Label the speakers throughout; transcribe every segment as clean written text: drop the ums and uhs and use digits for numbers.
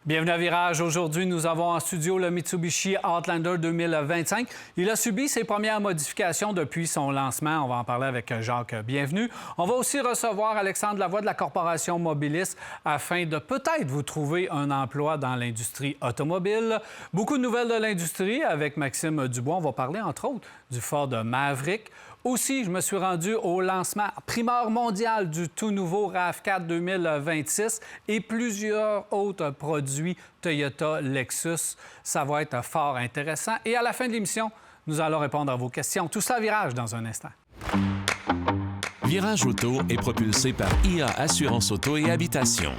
Speaker 1: Bienvenue à Virage. Aujourd'hui, nous avons en studio le Mitsubishi Outlander 2025. Il a subi ses premières modifications depuis son lancement. On va en parler avec Jacques. Bienvenue. On va aussi recevoir Alexandre Lavoie de la Corporation Mobilis afin de peut-être vous trouver un emploi dans l'industrie automobile. Beaucoup de nouvelles de l'industrie avec Maxime Dubois. On va parler entre autres du Ford Maverick. Aussi, je me suis rendu au lancement primeur mondial du tout nouveau RAV4 2026 et plusieurs autres produits Toyota Lexus. Ça va être fort intéressant. Et à la fin de l'émission, nous allons répondre à vos questions. Tout ça à Virage dans un instant.
Speaker 2: Virage Auto est propulsé par IA Assurance Auto et Habitation.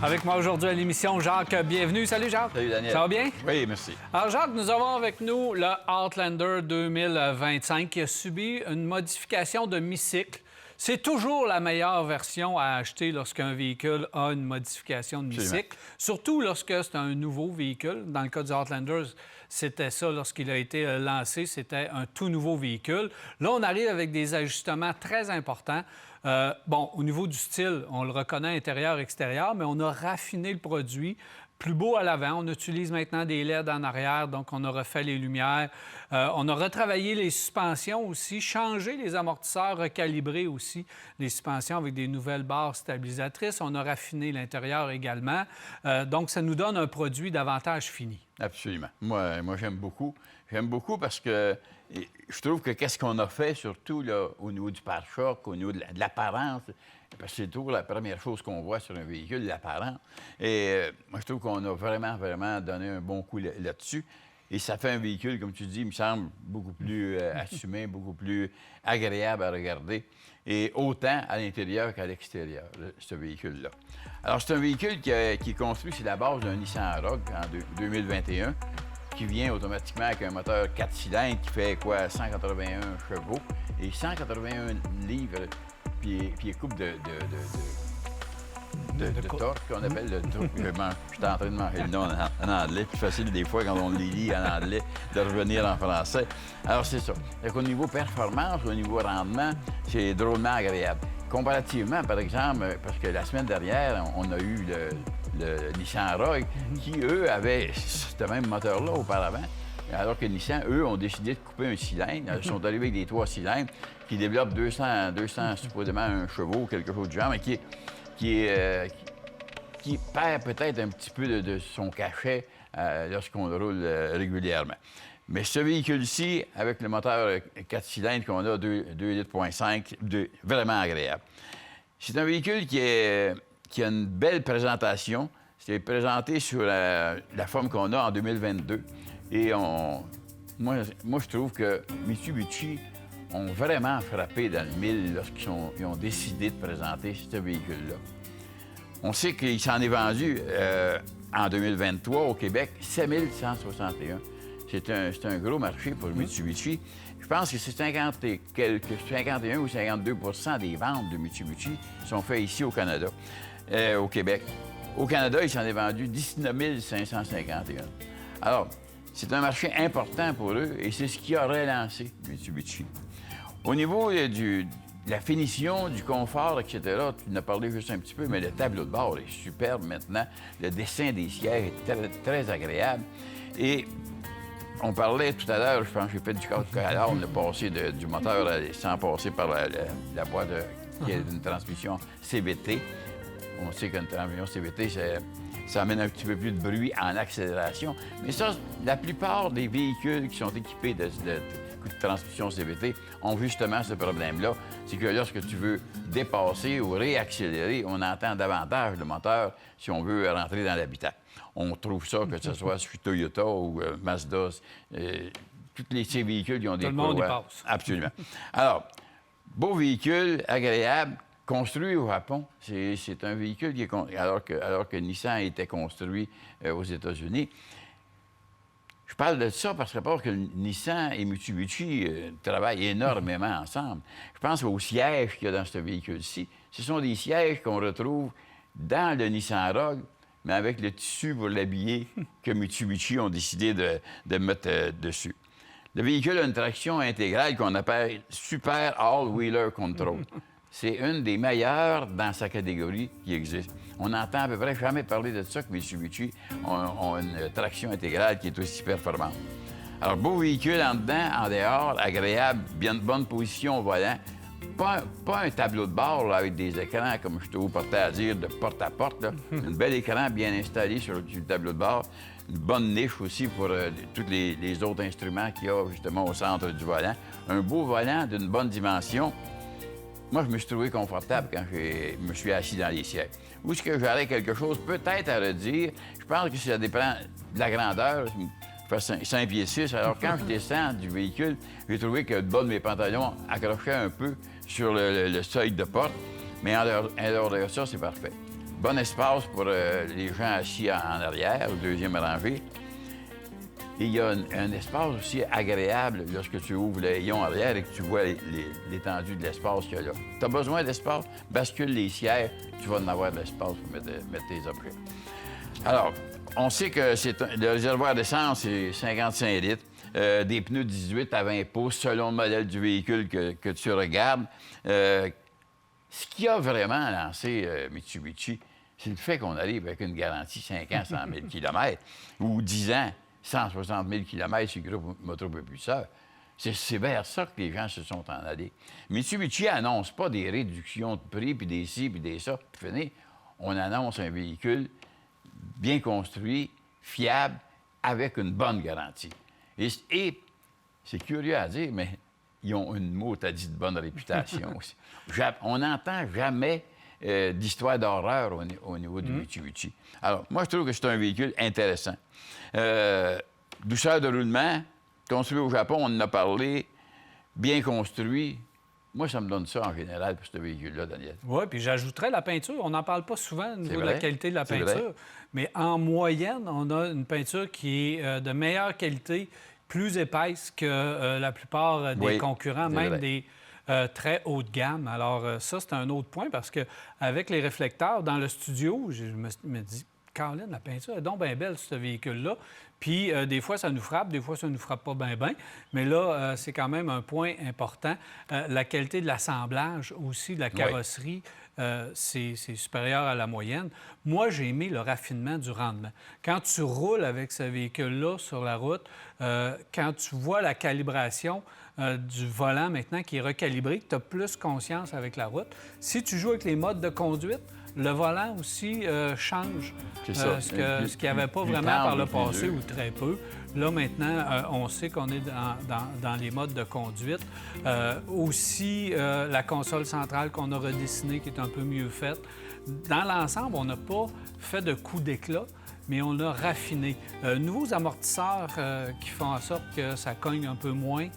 Speaker 1: Avec moi aujourd'hui à l'émission, Jacques, bienvenue. Salut Jacques.
Speaker 3: Salut Daniel.
Speaker 1: Ça va bien?
Speaker 3: Oui, merci.
Speaker 1: Alors Jacques, nous avons avec nous le Outlander 2025 qui a subi une modification de mi-cycle. C'est toujours la meilleure version à acheter lorsqu'un véhicule a une modification de mi-cycle, surtout lorsque c'est un nouveau véhicule. Dans le cas du Outlander, c'était ça lorsqu'il a été lancé, c'était un tout nouveau véhicule. Là, on arrive avec des ajustements très importants. Au niveau du style, on le reconnaît intérieur-extérieur, mais on a raffiné le produit. Plus beau à l'avant. On utilise maintenant des LED en arrière, donc on a refait les lumières. On a retravaillé les suspensions aussi, changé les amortisseurs, recalibré aussi les suspensions avec des nouvelles barres stabilisatrices. On a raffiné l'intérieur également. Donc, ça nous donne un produit davantage fini.
Speaker 3: Absolument. Moi j'aime beaucoup. J'aime beaucoup parce que je trouve que qu'est-ce qu'on a fait, surtout là, au niveau du pare-choc, au niveau de l'apparence, parce que c'est toujours la première chose qu'on voit sur un véhicule, l'apparence. Et moi, je trouve qu'on a vraiment donné un bon coup là-dessus. Et ça fait un véhicule, comme tu dis, il me semble beaucoup plus assumé, beaucoup plus agréable à regarder. Et autant à l'intérieur qu'à l'extérieur, ce véhicule-là. Alors, c'est un véhicule qui est construit sur la base d'un Nissan Rogue en 2021, qui vient automatiquement avec un moteur 4 cylindres qui fait 181 chevaux et 181 livres, puis coupe de torque, qu'on appelle le torque. Je suis en train de manger le nom en anglais. Plus facile des fois quand on les lit en anglais de revenir en français. Alors, c'est ça. Donc, au niveau performance, au niveau rendement, c'est drôlement agréable. Comparativement, par exemple, parce que la semaine dernière, on a eu le Nissan Rogue qui, eux, avaient ce même moteur-là auparavant, alors que Nissan, eux, ont décidé de couper un cylindre. Ils sont arrivés avec des 3 cylindres qui développent 200 supposément un chevaux ou quelque chose du genre, mais qui perd peut-être un petit peu de son cachet lorsqu'on le roule régulièrement. Mais ce véhicule-ci, avec le moteur 4 cylindres qu'on a, 2,5 litres, vraiment agréable. C'est un véhicule qui a une belle présentation. C'est présenté sur la forme qu'on a en 2022. Et moi, je trouve que Mitsubishi ont vraiment frappé dans le mille lorsqu'ils ont décidé de présenter ce véhicule-là. On sait qu'il s'en est vendu en 2023 au Québec 7161. C'est un gros marché pour Mitsubishi. Je pense que c'est 51 ou 52 des ventes de Mitsubishi sont faites ici au Canada, au Québec. Au Canada, il s'en est vendu 19 551. Alors, c'est un marché important pour eux et c'est ce qui a relancé Mitsubishi. Au niveau de la finition, du confort, etc., tu en as parlé juste un petit peu, mais le tableau de bord est superbe maintenant. Le dessin des sièges est très, très agréable. Et on parlait tout à l'heure, je pense que j'ai fait du cadre, on a passé du moteur sans passer par la boîte qui est une transmission CVT. On sait qu'une transmission CVT, ça amène un petit peu plus de bruit en accélération. Mais ça, la plupart des véhicules qui sont équipés de transmission CVT ont justement ce problème-là. C'est que lorsque tu veux dépasser ou réaccélérer, on entend davantage le moteur si on veut rentrer dans l'habitat. On trouve ça, que ce soit sur Toyota ou Mazda, ces véhicules qui ont des
Speaker 1: Tout le monde y
Speaker 3: courroies.
Speaker 1: passe.
Speaker 3: Absolument. Alors, beau véhicule, agréable, construit au Japon. C'est un véhicule qui est alors que Nissan était construit aux États-Unis. Je parle de ça parce que Nissan et Mitsubishi travaillent énormément ensemble. Je pense aux sièges qu'il y a dans ce véhicule-ci. Ce sont des sièges qu'on retrouve dans le Nissan Rogue, mais avec le tissu pour l'habiller que Mitsubishi ont décidé de mettre dessus. Le véhicule a une traction intégrale qu'on appelle Super All-Wheeler Control. C'est une des meilleures dans sa catégorie qui existe. On n'entend à peu près jamais parler de ça que Mitsubishi ont une traction intégrale qui est aussi performante. Alors, beau véhicule en dedans, en dehors, agréable, bien de bonne position au volant. Pas un tableau de bord là, avec des écrans, comme je te vous portais à dire, de porte à porte. Là. Un bel écran bien installé sur le tableau de bord. Une bonne niche aussi pour tous les autres instruments qu'il y a justement au centre du volant. Un beau volant d'une bonne dimension. Moi, je me suis trouvé confortable quand je me suis assis dans les sièges. Où est-ce que j'aurais quelque chose peut-être à redire? Je pense que ça dépend de la grandeur. Je fais 5 pieds 6. Alors, quand je descends du véhicule, j'ai trouvé que le bas de mes pantalons accrochait un peu sur le seuil de porte. Mais en dehors de ça, c'est parfait. Bon espace pour les gens assis en arrière, au deuxième rangée. Et il y a un espace aussi agréable lorsque tu ouvres le rayon arrière et que tu vois l'étendue de l'espace qu'il y a là. Tu as besoin d'espace, bascule les sièges, tu vas en avoir de l'espace pour mettre tes objets. Alors, on sait que le réservoir d'essence, c'est 55 litres, des pneus 18 à 20 pouces selon le modèle du véhicule que tu regardes. Ce qui a vraiment lancé Mitsubishi, c'est le fait qu'on arrive avec une garantie 5 ans, 100 000 km ou 10 ans. 160 000 km sur le groupe motopropulseur. C'est vers ça que les gens se sont en allés. Mitsubishi n'annonce pas des réductions de prix, puis des ci, puis des ça, puis fini. On annonce un véhicule bien construit, fiable, avec une bonne garantie. Et c'est curieux à dire, mais ils ont une mot-à-dit de bonne réputation aussi. On n'entend jamais d'histoire d'horreur au niveau du Mitsubishi. Alors, moi, je trouve que c'est un véhicule intéressant. Douceur de roulement, construit au Japon, on en a parlé, bien construit. Moi, ça me donne ça en général pour ce véhicule-là, Daniel.
Speaker 1: Oui, puis j'ajouterais la peinture. On n'en parle pas souvent au niveau de la qualité de la peinture.
Speaker 3: Vrai.
Speaker 1: Mais en moyenne, on a une peinture qui est de meilleure qualité, plus épaisse que la plupart des concurrents, même des très haut de gamme. Alors, ça, c'est un autre point parce qu'avec les réflecteurs dans le studio, je me dis, Caroline, la peinture est donc bien belle, ce véhicule-là. Puis, des fois, ça nous frappe, des fois, ça ne nous frappe pas bien, bien. Mais là, c'est quand même un point important. La qualité de l'assemblage aussi, de la carrosserie, c'est supérieur à la moyenne. Moi, j'ai aimé le raffinement du rendement. Quand tu roules avec ce véhicule-là sur la route, quand tu vois la calibration du volant maintenant qui est recalibré, tu as plus conscience avec la route. Si tu joues avec les modes de conduite, le volant aussi change ce qu'il n'y avait pas vraiment par le passé ou très peu. Là, maintenant, on sait qu'on est dans les modes de conduite. Aussi, la console centrale qu'on a redessinée qui est un peu mieux faite. Dans l'ensemble, on n'a pas fait de coup d'éclat, mais on a raffiné. Nouveaux amortisseurs qui font en sorte que ça cogne un peu moins.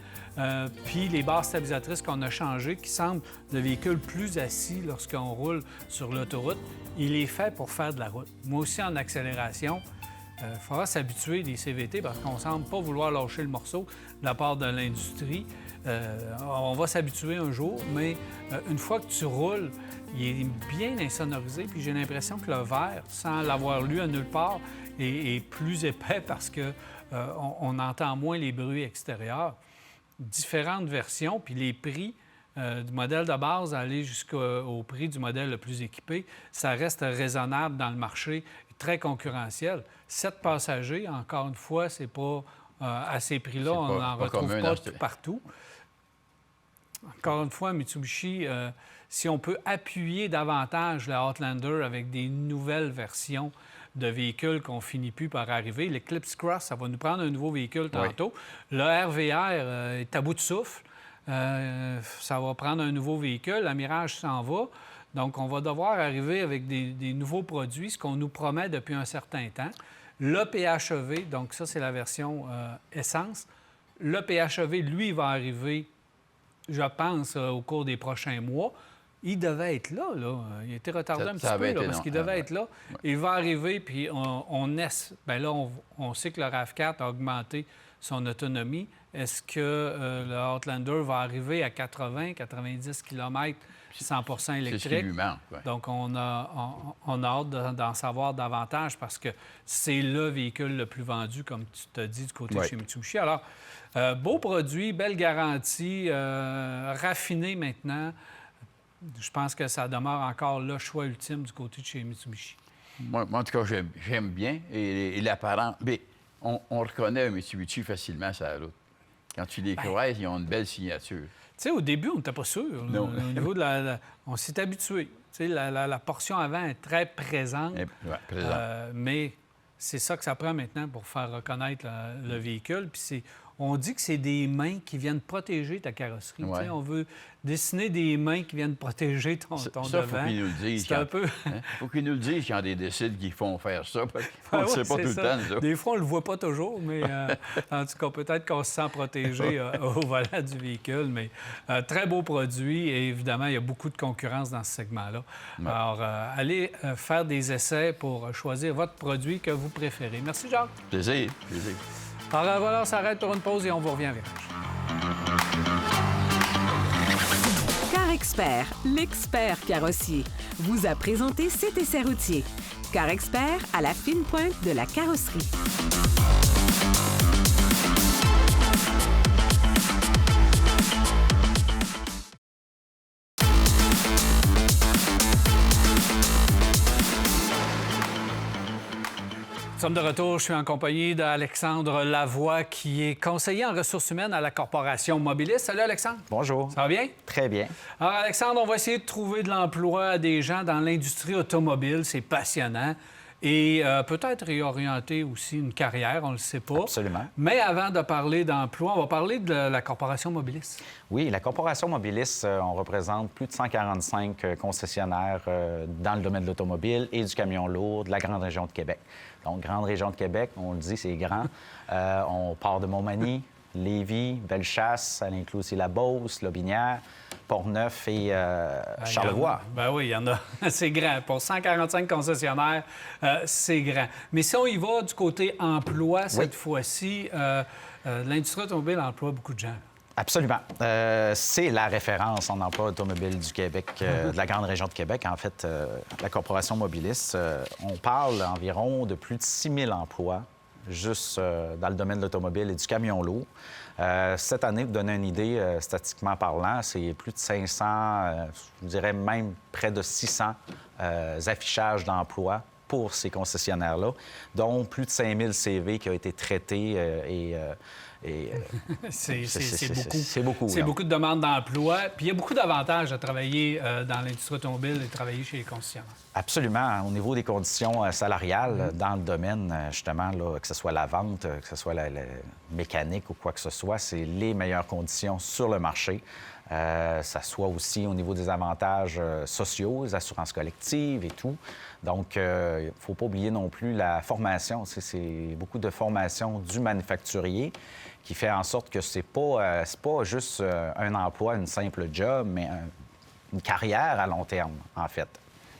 Speaker 1: Puis les barres stabilisatrices qu'on a changées, qui semblent le véhicule plus assis lorsqu'on roule sur l'autoroute, il est fait pour faire de la route. Moi aussi, en accélération, il faudra s'habituer des CVT parce qu'on ne semble pas vouloir lâcher le morceau de la part de l'industrie. On va s'habituer un jour, mais une fois que tu roules, il est bien insonorisé. Puis j'ai l'impression que le verre, sans l'avoir lu à nulle part, est plus épais parce qu'on entend moins les bruits extérieurs. Différentes versions, puis les prix du modèle de base aller jusqu'au prix du modèle le plus équipé, ça reste raisonnable dans le marché, très concurrentiel. 7 passagers, encore une fois, c'est pas à ces prix-là, on n'en retrouve pas partout. Encore une fois, Mitsubishi, si on peut appuyer davantage la Outlander avec des nouvelles versions de véhicules qu'on finit plus par arriver. L'Eclipse Cross, ça va nous prendre un nouveau véhicule tantôt. Oui. Le RVR est à bout de souffle. Ça va prendre un nouveau véhicule. La Mirage s'en va. Donc, on va devoir arriver avec des nouveaux produits, ce qu'on nous promet depuis un certain temps. Le PHEV, donc ça, c'est la version essence. Le PHEV, lui, va arriver, je pense, au cours des prochains mois. Il devait être là. Il a été retardé un petit peu là, parce qu'il devait être là.
Speaker 3: Ouais.
Speaker 1: Il va arriver, puis on sait que le RAV4 a augmenté son autonomie. Est-ce que le Outlander va arriver à 80-90 km 100 électrique?
Speaker 3: C'est ce qui lui manque. Ouais.
Speaker 1: Donc, on a hâte d'en savoir davantage parce que c'est le véhicule le plus vendu, comme tu t'as dit, du côté de chez Mitsubishi. Alors, beau produit, belle garantie, raffiné maintenant. Je pense que ça demeure encore le choix ultime du côté de chez Mitsubishi.
Speaker 3: Moi en tout cas, j'aime bien. Et l'apparent... Mais on reconnaît un Mitsubishi facilement sur la route. Quand tu les croises, ils ont une belle signature.
Speaker 1: Tu sais, au début, on n'était pas sûr.
Speaker 3: Non.
Speaker 1: Au niveau de on s'est habitué. Tu sais, la portion avant est très présente. Mais c'est ça que ça prend maintenant pour faire reconnaître le véhicule. Puis on dit que c'est des mains qui viennent protéger ta carrosserie.
Speaker 3: Ouais.
Speaker 1: On veut dessiner des mains qui viennent protéger ton devant.
Speaker 3: Ça, il faut qu'ils nous le disent.
Speaker 1: C'est un peu...
Speaker 3: faut qu'ils nous le disent quand ils décident qu'ils font faire ça. On ne sait pas tout le temps, nous autres.
Speaker 1: Des fois, on ne le voit pas toujours, mais en tout cas, peut-être qu'on se sent protégé au volant du véhicule. Mais très beau produit et évidemment, il y a beaucoup de concurrence dans ce segment-là. Ouais. Alors, allez faire des essais pour choisir votre produit que vous préférez. Merci, Jacques.
Speaker 3: Plaisir.
Speaker 1: voilà, on s'arrête pour une pause et on vous revient avec.
Speaker 4: CarExpert, l'expert carrossier, vous a présenté cet essai routier. CarExpert à la fine pointe de la carrosserie.
Speaker 1: Nous sommes de retour. Je suis en compagnie d'Alexandre Lavoie, qui est conseiller en ressources humaines à la Corporation Mobilis. Salut, Alexandre.
Speaker 5: Bonjour.
Speaker 1: Ça va bien?
Speaker 5: Très bien.
Speaker 1: Alors, Alexandre, on va essayer de trouver de l'emploi à des gens dans l'industrie automobile. C'est passionnant. Et peut-être réorienter aussi une carrière, on ne le sait pas.
Speaker 5: Absolument.
Speaker 1: Mais avant de parler d'emploi, on va parler de la Corporation Mobilis.
Speaker 5: Oui, la Corporation Mobilis, on représente plus de 145 concessionnaires dans le domaine de l'automobile et du camion lourd de la grande région de Québec. Donc, grande région de Québec, on le dit, c'est grand. On part de Montmagny, Lévis, Bellechasse, ça inclut aussi la Beauce, Lotbinière, Portneuf et Charlevoix.
Speaker 1: Ben oui, il y en a. C'est grand. Pour 145 concessionnaires, c'est grand. Mais si on y va du côté emploi, cette fois-ci, l'industrie automobile emploie beaucoup de gens.
Speaker 5: Absolument. C'est la référence en emploi automobile du Québec, de la grande région de Québec. En fait, la Corporation Mobilis, on parle environ de plus de 6 000 emplois juste dans le domaine de l'automobile et du camion lourd. Cette année, pour donner une idée, statistiquement parlant, c'est plus de 500, je dirais même près de 600 affichages d'emplois pour ces concessionnaires-là, dont plus de 5 000 CV qui ont été traités
Speaker 1: c'est beaucoup.
Speaker 5: C'est beaucoup.
Speaker 1: C'est beaucoup de demandes d'emploi. Puis il y a beaucoup d'avantages à travailler dans l'industrie automobile et travailler chez les concessionnaires.
Speaker 5: Absolument. Au niveau des conditions salariales dans le domaine, justement, là, que ce soit la vente, que ce soit la mécanique ou quoi que ce soit, c'est les meilleures conditions sur le marché. Ça soit aussi au niveau des avantages sociaux, les assurances collectives et tout. Donc, il ne faut pas oublier non plus la formation. C'est beaucoup de formation du manufacturier qui fait en sorte que c'est pas juste un emploi, une simple job, mais une carrière à long terme, en fait.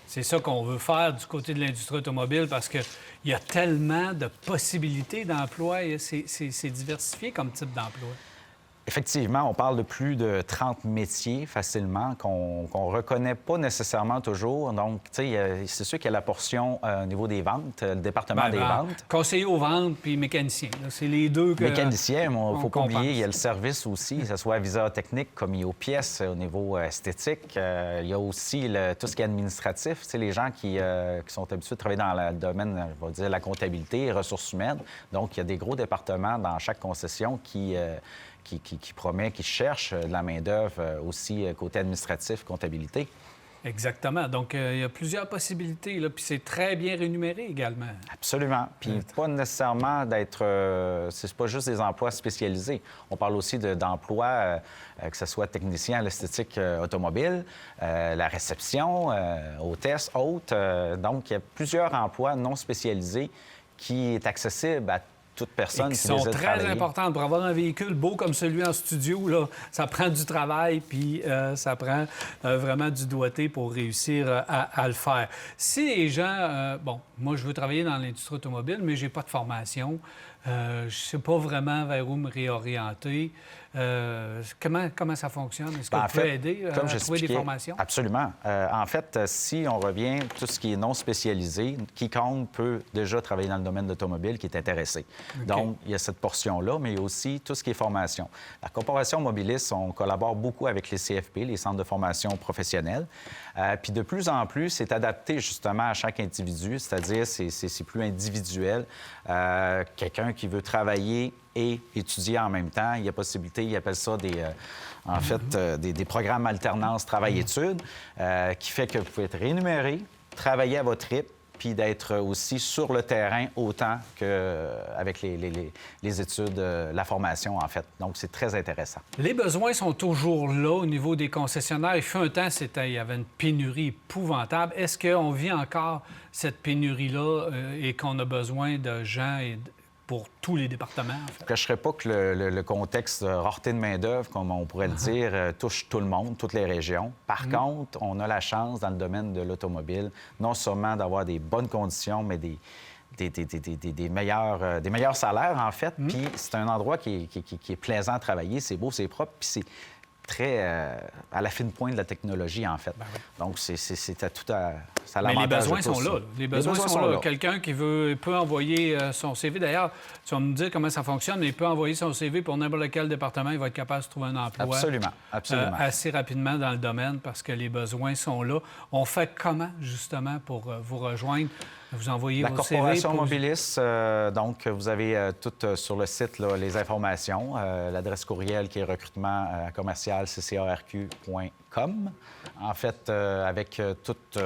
Speaker 1: C'est ça qu'on veut faire du côté de l'industrie automobile parce qu'il y a tellement de possibilités d'emploi. C'est diversifié comme type d'emploi.
Speaker 5: Effectivement, on parle de plus de 30 métiers facilement qu'on ne reconnaît pas nécessairement toujours. Donc, tu sais, c'est sûr qu'il y a la portion au niveau des ventes, le département des ventes.
Speaker 1: Conseiller aux ventes puis mécanicien. C'est les deux que...
Speaker 5: Mécanicien, il ne faut pas oublier, il y a le service aussi, que ce soit aviseur technique, commis aux pièces au niveau esthétique. Il y a aussi tout ce qui est administratif. Tu sais, les gens qui sont habitués de travailler dans le domaine, je vais dire, la comptabilité, les ressources humaines. Donc, il y a des gros départements dans chaque concession qui promet, qui cherche de la main-d'œuvre aussi côté administratif, comptabilité.
Speaker 1: Exactement. Donc, il y a plusieurs possibilités, là, puis c'est très bien rémunéré également.
Speaker 5: Absolument. Puis pas nécessairement d'être... c'est pas juste des emplois spécialisés. On parle aussi d'emplois, que ce soit technicien à l'esthétique automobile, la réception, hôtesse, hôte. Donc, il y a plusieurs emplois non spécialisés qui est accessible à toute personne
Speaker 1: qui
Speaker 5: qui
Speaker 1: sont
Speaker 5: désire
Speaker 1: très
Speaker 5: travailler.
Speaker 1: importantes. Pour avoir un véhicule beau comme celui en studio, là, ça prend du travail, puis ça prend vraiment du doigté pour réussir à le faire. Si les gens... bon, moi, je veux travailler dans l'industrie automobile, mais j'ai pas de formation. Je sais pas vraiment vers où me réorienter. Comment ça fonctionne? Est-ce que vous pouvez aider à trouver des formations?
Speaker 5: Absolument. En fait, si on revient, tout ce qui est non spécialisé, quiconque peut déjà travailler dans le domaine de l'automobile qui est intéressé. Okay. Donc, il y a cette portion-là, mais il y a aussi tout ce qui est formation. La Corporation Mobilis, on collabore beaucoup avec les CFP, les centres de formation professionnels. Puis de plus en plus, c'est adapté justement à chaque individu, c'est-à-dire c'est plus individuel. Quelqu'un qui veut travailler et étudier en même temps, il y a possibilité, ils appellent ça des programmes alternance travail-études, qui fait que vous pouvez être rémunéré, travailler à votre rythme, puis d'être aussi sur le terrain autant qu'avec les études, la formation, en fait. Donc, c'est très intéressant. Les
Speaker 1: besoins sont toujours là au niveau des concessionnaires. Il fut un temps, il y avait une pénurie épouvantable. Est-ce qu'on vit encore cette pénurie-là et qu'on a besoin de gens pour tous les départements? En fait? Je ne cacherais pas que le contexte de rareté de main-d'œuvre, comme on pourrait le dire, touche tout le monde, toutes les régions. Par contre, on a la chance, dans le domaine de l'automobile, non seulement d'avoir des bonnes conditions, mais des meilleurs salaires, en fait. Puis c'est un endroit qui est plaisant à travailler, c'est beau, c'est propre, puis c'est très à la fine pointe de la technologie, en fait. Ben oui. Donc, c'est à tout à... Ça mais les besoins sont là. Les besoins sont là. Quelqu'un qui peut envoyer son CV. D'ailleurs, tu vas me dire comment ça fonctionne, mais il peut envoyer son CV pour n'importe quel département. Il va être capable de trouver un emploi.
Speaker 5: Absolument.
Speaker 1: Assez rapidement dans le domaine parce que les besoins sont là. On fait comment, justement, pour vous rejoindre? Vous envoyez votre CV. La
Speaker 5: Corporation Mobilis, donc, vous avez tout sur le site là, les informations. L'adresse courriel qui est recrutement@ccarq.com. En fait, avec toutes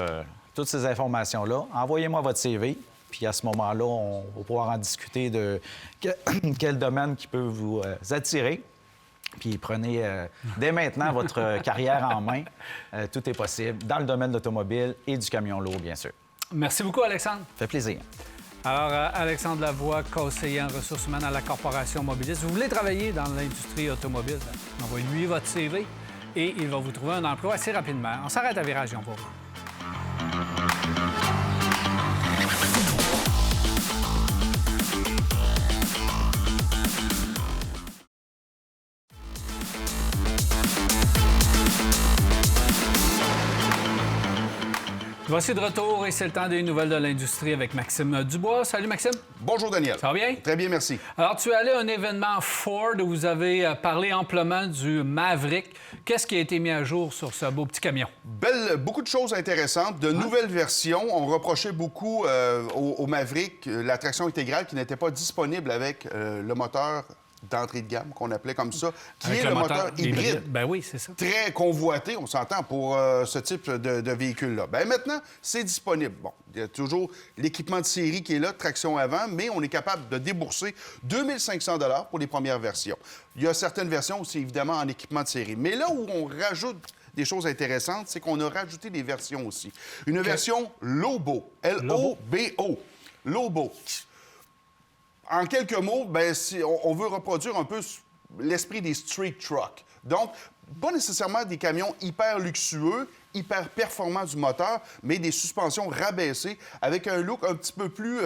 Speaker 5: ces informations-là, envoyez-moi votre CV. Puis à ce moment-là, on va pouvoir en discuter de quel domaine qui peut vous attirer. Puis prenez dès maintenant votre carrière en main. Tout est possible dans le domaine de l'automobile et du camion lourd, bien sûr.
Speaker 1: Merci beaucoup, Alexandre.
Speaker 5: Ça fait plaisir.
Speaker 1: Alors, Alexandre Lavoie, conseiller en ressources humaines à la Corporation Mobilis. Vous voulez travailler dans l'industrie automobile? Envoyez-lui votre CV et il va vous trouver un emploi assez rapidement. On s'arrête à Virage pour vous. Voici de retour et c'est le temps des nouvelles de l'industrie avec Maxime Dubois. Salut, Maxime.
Speaker 6: Bonjour, Daniel.
Speaker 1: Ça va bien?
Speaker 6: Très bien, merci.
Speaker 1: Alors, tu es allé à un événement Ford où vous avez parlé amplement du Maverick. Qu'est-ce qui a été mis à jour sur ce beau petit camion?
Speaker 6: Beaucoup de choses intéressantes, de nouvelles versions. On reprochait beaucoup au Maverick la traction intégrale qui n'était pas disponible avec le moteur d'entrée de gamme, qu'on appelait comme ça, qui est le moteur hybride.
Speaker 1: Ben oui, c'est ça.
Speaker 6: Très convoité, on s'entend, pour ce type de véhicule-là. Bien, maintenant, c'est disponible. Bon, il y a toujours l'équipement de série qui est là, traction avant, mais on est capable de débourser 2 500 $ pour les premières versions. Il y a certaines versions aussi, évidemment, en équipement de série. Mais là où on rajoute des choses intéressantes, c'est qu'on a rajouté des versions aussi. Une version Lobo, L-O-B-O. Lobo. En quelques mots, bien, on veut reproduire un peu l'esprit des street trucks. Donc, pas nécessairement des camions hyper luxueux, hyper performants du moteur, mais des suspensions rabaissées avec un look un petit peu plus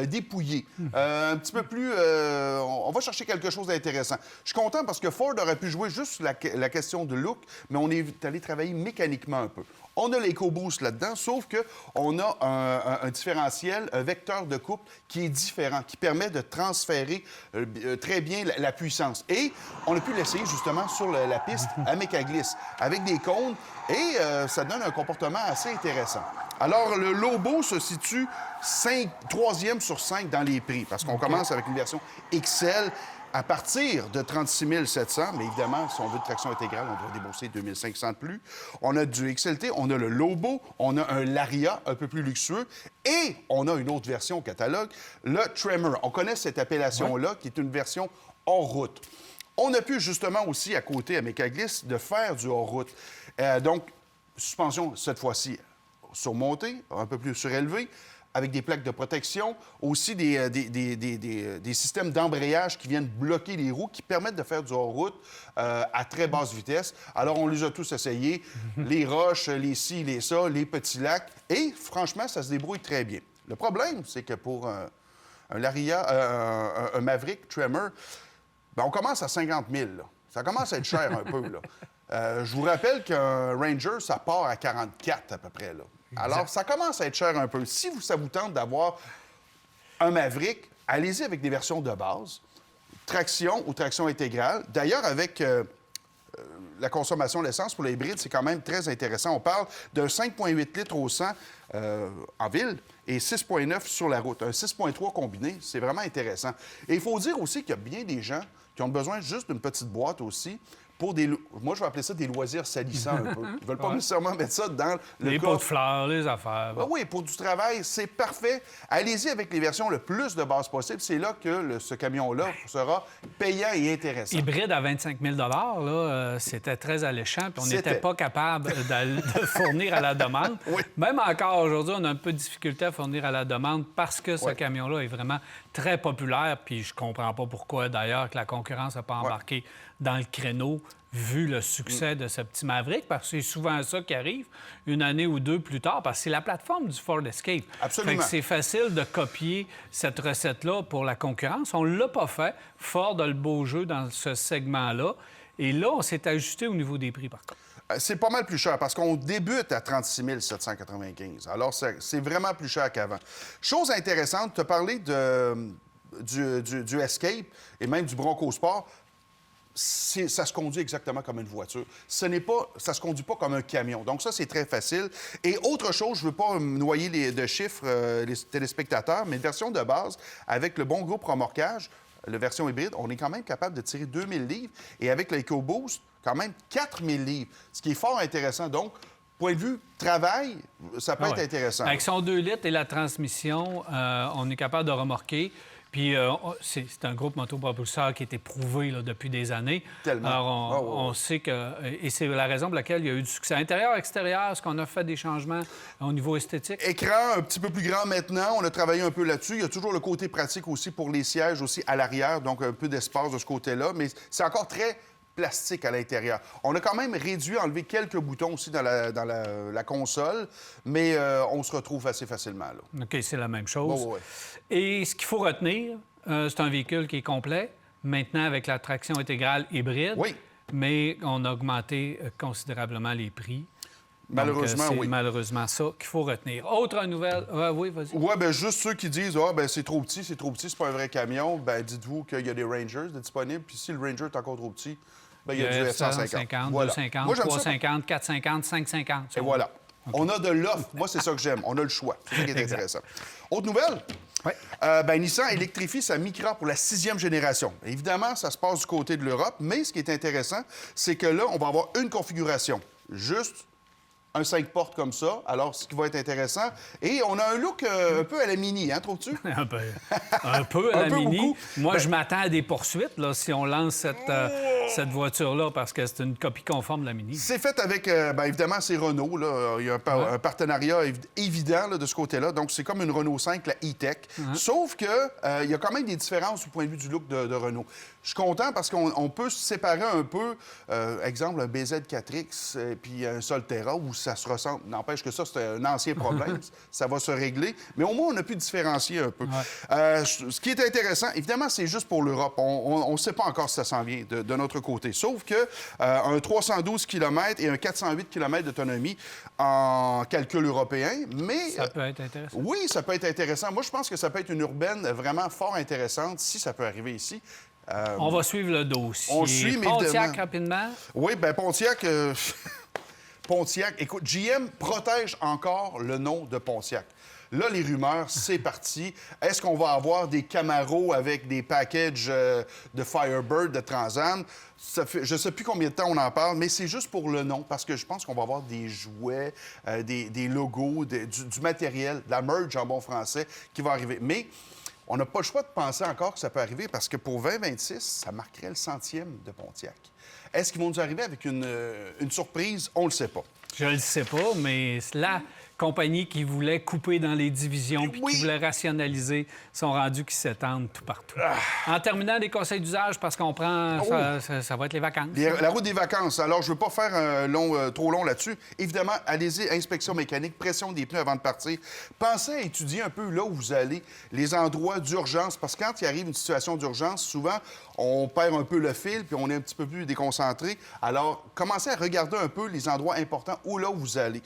Speaker 6: dépouillé. Un petit peu plus... on va chercher quelque chose d'intéressant. Je suis content parce que Ford aurait pu jouer juste la question de look, mais on est allé travailler mécaniquement un peu. On a l'EcoBoost là-dedans, sauf qu'on a un différentiel, un vecteur de couple qui est différent, qui permet de transférer très bien la puissance. Et on a pu l'essayer justement sur la piste à Mécaglisse, avec des cônes, et ça donne un comportement assez intéressant. Alors, le Lobo se situe 3e sur 5 dans les prix, parce qu'on commence avec une version XL à partir de 36 700, mais évidemment, si on veut de traction intégrale, on doit débourser 2 500 de plus. On a du XLT, on a le Lobo, on a un Lariat un peu plus luxueux, et on a une autre version au catalogue, le Tremor. On connaît cette appellation-là, qui est une version hors route. On a pu justement aussi, à côté, à Mécaglisse, de faire du hors route. Donc, suspension, cette fois-ci, surmontée, un peu plus surélevée, avec des plaques de protection, aussi des systèmes d'embrayage qui viennent bloquer les roues, qui permettent de faire du hors-route à très basse vitesse. Alors, on les a tous essayés, les roches, les ci, les ça, les petits lacs, et franchement, ça se débrouille très bien. Le problème, c'est que pour un Maverick Tremor, ben, on commence à 50 000. Là. Ça commence à être cher un peu. Là. Je vous rappelle qu'un Ranger, ça part à 44 à peu près. Là. Alors, ça commence à être cher un peu. Si ça vous tente d'avoir un Maverick, allez-y avec des versions de base, traction ou traction intégrale. D'ailleurs, avec la consommation d'essence pour les hybrides, c'est quand même très intéressant. On parle d'un 5,8 litres au 100 en ville et 6,9 sur la route. Un 6,3 combiné, c'est vraiment intéressant. Et il faut dire aussi qu'il y a bien des gens qui ont besoin juste d'une petite boîte aussi pour des... Moi, je vais appeler ça des loisirs salissants un peu. Ils ne veulent pas nécessairement mettre ça dans le
Speaker 1: les
Speaker 6: coffre.
Speaker 1: pots de fleurs, les affaires.
Speaker 6: Ben oui, pour du travail, c'est parfait. Allez-y avec les versions le plus de base possible. C'est là que ce camion-là sera payant et intéressant.
Speaker 1: Hybride à 25 000 là, c'était très alléchant, puis on n'était pas capable de fournir à la demande.
Speaker 6: Oui.
Speaker 1: Même encore aujourd'hui, on a un peu de difficulté à fournir à la demande parce que ce camion-là est vraiment très populaire, puis je comprends pas pourquoi, d'ailleurs, que la concurrence n'a pas embarqué dans le créneau vu le succès de ce petit Maverick, parce que c'est souvent ça qui arrive une année ou deux plus tard, parce que c'est la plateforme du Ford Escape.
Speaker 6: Absolument.
Speaker 1: Fait que c'est facile de copier cette recette-là pour la concurrence. On ne l'a pas fait. Ford a le beau jeu dans ce segment-là. Et là, on s'est ajusté au niveau des prix, par contre.
Speaker 6: C'est pas mal plus cher parce qu'on débute à 36 795. Alors, c'est vraiment plus cher qu'avant. Chose intéressante, tu as parlé du Escape et même du Bronco Sport. Ça se conduit exactement comme une voiture. Ça se conduit pas comme un camion. Donc ça, c'est très facile. Et autre chose, je veux pas me noyer de chiffres les téléspectateurs, mais une version de base, avec le bon groupe remorquage, la version hybride, on est quand même capable de tirer 2000 livres. Et avec l'EcoBoost, quand même 4000 livres, ce qui est fort intéressant. Donc, point de vue travail, ça peut être intéressant.
Speaker 1: Avec son 2 litres et la transmission, on est capable de remorquer. Puis c'est un groupe motopropulseur qui est éprouvé là, depuis des années.
Speaker 6: Tellement.
Speaker 1: Alors, on sait que... Et c'est la raison pour laquelle il y a eu du succès. Intérieur, extérieur, est-ce qu'on a fait des changements au niveau esthétique?
Speaker 6: Écran un petit peu plus grand maintenant. On a travaillé un peu là-dessus. Il y a toujours le côté pratique aussi pour les sièges aussi à l'arrière, donc un peu d'espace de ce côté-là. Mais c'est encore très plastique à l'intérieur. On a quand même enlevé quelques boutons aussi dans la console, mais on se retrouve assez facilement, là.
Speaker 1: OK, c'est la même chose.
Speaker 6: Ouais.
Speaker 1: Et ce qu'il faut retenir, c'est un véhicule qui est complet, maintenant avec la traction intégrale hybride,
Speaker 6: Oui.
Speaker 1: mais on a augmenté considérablement les prix.
Speaker 6: Malheureusement,
Speaker 1: Donc, c'est
Speaker 6: oui.
Speaker 1: malheureusement ça qu'il faut retenir. Autre nouvelle... oui, vas-y.
Speaker 6: Oui, bien, juste ceux qui disent « Ah, ben c'est trop petit, c'est pas un vrai camion », bien, dites-vous qu'il y a des Rangers disponibles, puis si le Ranger est encore trop petit, bien, il y a du F-150.
Speaker 1: 150,
Speaker 6: Voilà.
Speaker 1: 250,
Speaker 6: Moi, j'aime ça.
Speaker 1: 350, 450, 550.
Speaker 6: Et voilà. Okay. On a de l'offre. Moi, c'est ça que j'aime. On a le choix. C'est ça qui est intéressant. Autre nouvelle?
Speaker 1: Oui.
Speaker 6: Nissan électrifie sa Micra pour la 6e génération. Évidemment, ça se passe du côté de l'Europe, mais ce qui est intéressant, c'est que là, on va avoir une configuration. Juste un 5 portes comme ça. Alors, ce qui va être intéressant. Et on a un look un peu à la Mini, hein, trouves-tu?
Speaker 1: Un peu à la Mini.
Speaker 6: Beaucoup.
Speaker 1: Moi, je m'attends à des poursuites là, si on lance cette voiture-là, parce que c'est une copie conforme de la Mini.
Speaker 6: C'est fait avec, évidemment, c'est Renault. Là. Il y a un partenariat évident là, de ce côté-là. Donc, c'est comme une Renault 5, la E-Tech. Sauf qu'il il y a quand même des différences du point de vue du look de Renault. Je suis content parce qu'on peut se séparer un peu, exemple, un BZ4X et puis un Solterra où ça se ressemble. N'empêche que ça, c'est un ancien problème. Ça va se régler. Mais au moins, on a pu différencier un peu. Ce qui est intéressant, évidemment, c'est juste pour l'Europe. On ne sait pas encore si ça s'en vient de notre côté. Sauf que un 312 km et un 408 km d'autonomie en calcul européen, mais...
Speaker 1: Ça peut être intéressant.
Speaker 6: Oui, ça peut être intéressant. Moi, je pense que ça peut être une urbaine vraiment fort intéressante si ça peut arriver ici.
Speaker 1: On va suivre le dossier.
Speaker 6: On le suit, mais
Speaker 1: Pontiac,
Speaker 6: évidemment.
Speaker 1: rapidement.
Speaker 6: Oui, bien, Pontiac... Pontiac, écoute, GM protège encore le nom de Pontiac. Là, les rumeurs, c'est parti. Est-ce qu'on va avoir des Camaro avec des packages de Firebird, de Trans Am? Je ne sais plus combien de temps on en parle, mais c'est juste pour le nom, parce que je pense qu'on va avoir des jouets, des logos, du matériel, de la merge en bon français qui va arriver. Mais on n'a pas le choix de penser encore que ça peut arriver, parce que pour 2026, ça marquerait le 100e de Pontiac. Est-ce qu'ils vont nous arriver avec une surprise? On ne le sait pas.
Speaker 1: Je le sais pas, mais la compagnies qui voulaient couper dans les divisions puis qui voulaient rationaliser sont rendus qui s'étendent tout partout. En terminant, les conseils d'usage, parce qu'on prend... Ça va être les vacances.
Speaker 6: La route des vacances. Alors, je ne veux pas faire trop long là-dessus. Évidemment, allez-y, inspection mécanique, pression des pneus avant de partir. Pensez à étudier un peu là où vous allez, les endroits d'urgence, parce que quand il arrive une situation d'urgence, souvent, on perd un peu le fil puis on est un petit peu plus déconcentré. Alors, commencez à regarder un peu les endroits importants où là où vous allez.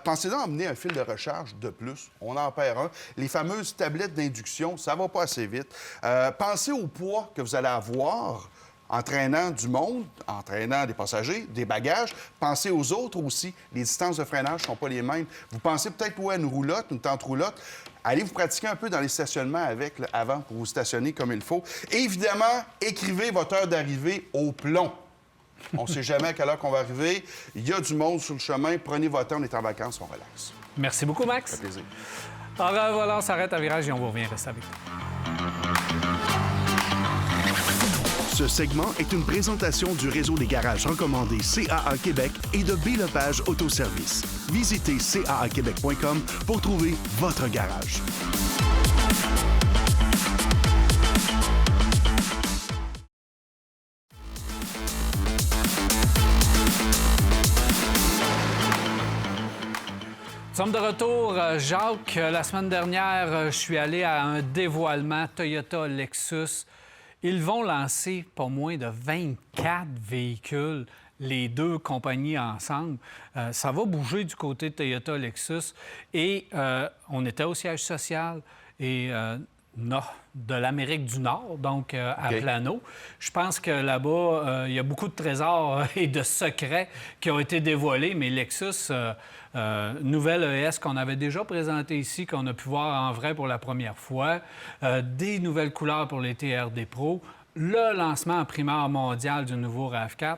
Speaker 6: Pensez à emmener un fil de recharge de plus. On en perd un. Les fameuses tablettes d'induction, ça va pas assez vite. Pensez au poids que vous allez avoir en traînant du monde, en traînant des passagers, des bagages. Pensez aux autres aussi. Les distances de freinage ne sont pas les mêmes. Vous pensez peut-être à une roulotte, une tente roulotte. Allez vous pratiquer un peu dans les stationnements avec, là, avant, pour vous stationner comme il faut. Et évidemment, écrivez votre heure d'arrivée au plomb. On ne sait jamais à quelle heure qu'on va arriver. Il y a du monde sur le chemin. Prenez votre temps, on est en vacances, on relaxe.
Speaker 1: Merci beaucoup, Max.
Speaker 6: Ça fait plaisir.
Speaker 1: Alors voilà, on s'arrête à virage et on vous revient. Restez avec nous.
Speaker 7: Ce segment est une présentation du réseau des garages recommandés CAA Québec et de B-Lepage Autoservice. Visitez caaquebec.com pour trouver votre garage.
Speaker 1: Nous sommes de retour. Jacques, la semaine dernière, je suis allé à un dévoilement Toyota-Lexus. Ils vont lancer pas moins de 24 véhicules, les deux compagnies ensemble. Ça va bouger du côté de Toyota-Lexus. Et on était au siège social et de l'Amérique du Nord, donc à Plano. Je pense que là-bas, il y a beaucoup de trésors et de secrets qui ont été dévoilés, mais Lexus, nouvelle ES qu'on avait déjà présentée ici, qu'on a pu voir en vrai pour la première fois, des nouvelles couleurs pour les TRD Pro, le lancement en primeur mondial du nouveau RAV4.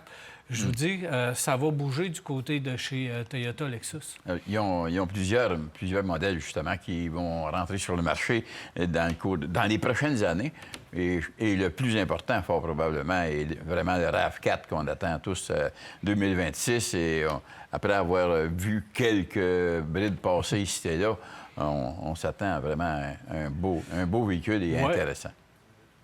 Speaker 1: Je vous dis, ça va bouger du côté de chez Toyota Lexus.
Speaker 3: Ils ont plusieurs modèles, justement, qui vont rentrer sur le marché dans les prochaines années. Et le plus important, fort probablement, est vraiment le RAV4 qu'on attend tous 2026. Et après avoir vu quelques brides passer ici et là, on s'attend vraiment à un beau véhicule et intéressant.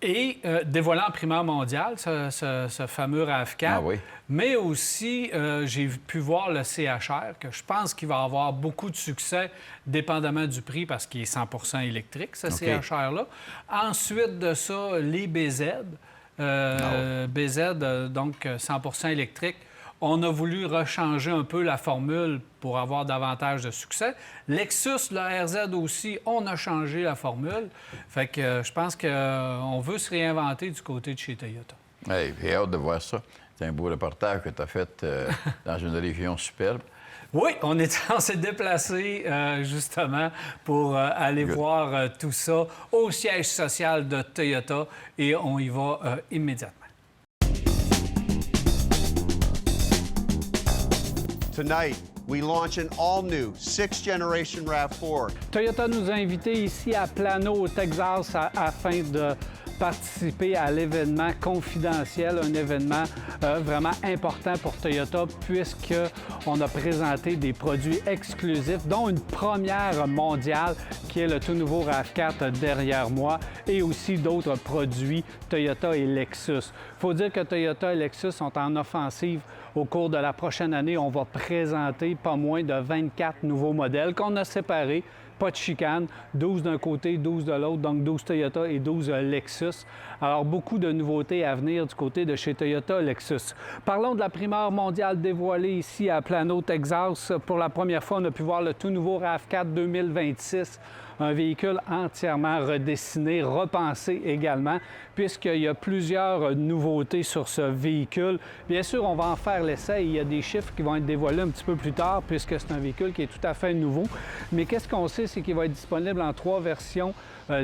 Speaker 1: Et dévoilant en primeur mondial, ce fameux RAV4.
Speaker 3: Ah oui.
Speaker 1: Mais aussi, j'ai pu voir le CHR, que je pense qu'il va avoir beaucoup de succès, dépendamment du prix, parce qu'il est 100 électrique, ce CHR-là. Ensuite de ça, les BZ. BZ, donc 100 électrique. On a voulu rechanger un peu la formule pour avoir davantage de succès. Lexus, le RZ aussi, on a changé la formule. Fait que je pense qu'on veut se réinventer du côté de chez Toyota.
Speaker 3: Hey, j'ai hâte de voir ça. C'est un beau reportage que tu as fait dans une région superbe.
Speaker 1: Oui, on s'est déplacé justement pour aller voir tout ça au siège social de Toyota et on y va immédiatement.
Speaker 8: Tonight, we launch an all-new 6th-generation RAV4.
Speaker 1: Toyota nous a invités ici à Plano, au Texas, afin de participer à l'événement confidentiel, un événement vraiment important pour Toyota puisqu'on a présenté des produits exclusifs, dont une première mondiale qui est le tout nouveau RAV4 derrière moi et aussi d'autres produits Toyota et Lexus. Il faut dire que Toyota et Lexus sont en offensive. Au cours de la prochaine année, on va présenter pas moins de 24 nouveaux modèles qu'on a séparés. Pas de chicane, 12 d'un côté, 12 de l'autre, donc 12 Toyota et 12 Lexus. Alors, beaucoup de nouveautés à venir du côté de chez Toyota Lexus. Parlons de la primeur mondiale dévoilée ici à Plano, Texas. Pour la première fois, on a pu voir le tout nouveau RAV4 2026. Un véhicule entièrement redessiné, repensé également, puisqu'il y a plusieurs nouveautés sur ce véhicule. Bien sûr, on va en faire l'essai. Il y a des chiffres qui vont être dévoilés un petit peu plus tard, puisque c'est un véhicule qui est tout à fait nouveau. Mais qu'est-ce qu'on sait, c'est qu'il va être disponible en 3 versions